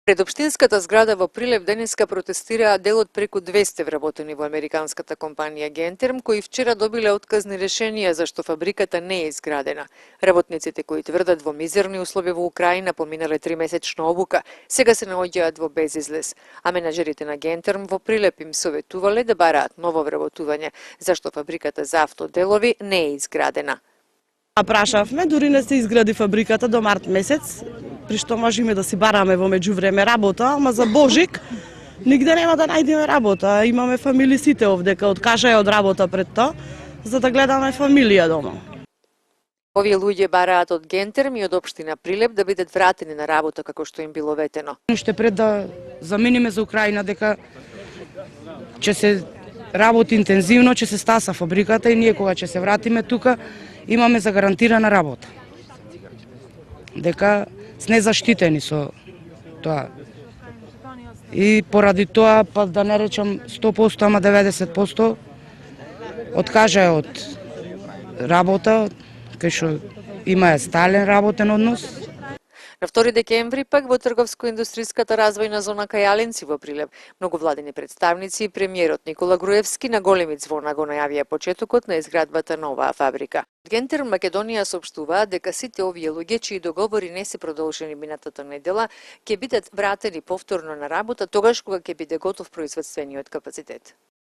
Пред општинската зграда во Прилеп денеска протестираа дел од преку 200 вработени во американската компанија Гентерм, кои вчера добиле отказни решенија зашто фабриката не е изградена. Работниците кои тврдат во мизерни услови во Украина поминале 3-месечна обука, сега се наоѓаат во безизлез, а менаџерите на Гентерм во Прилеп им советувале да бараат ново вработување, зашто фабриката за автоделови не е изградена. Прашавме, дури не се изгради фабриката до март месец, при што можеме да си бараме во меѓувреме работа, ама за Божик нигде нема да најдеме работа. Имаме фамилии сите овдека, откажаја од работа пред тоа, за да гледаме фамилија дома. Овие луѓе бараат од Гентерм и од општина Прилеп да бидат вратени на работа како што им било ветено. Уште пред да заминеме за Украина дека ќе се работи интензивно, ќе се стаса фабриката и ние кога ќе се вратиме тука имаме загарантирана работа. Дека сме заштитени со тоа. И поради тоа, па да не речам 100%, ама 90%, откажаја од работа, кај што има стален работен однос. На 2 декември пак во трговско-индустриската развојна зона Кајалинци во Прилеп, многовладини представници и премиерот Никола Груевски на големи звона го најавија почетокот на изградбата на оваа фабрика. Гентерм Македонија соопштуваа дека сите овие луѓе чии договори не се продолжени минатата недела ќе бидат вратени повторно на работа тогаш кога ќе биде готов производствениот капацитет.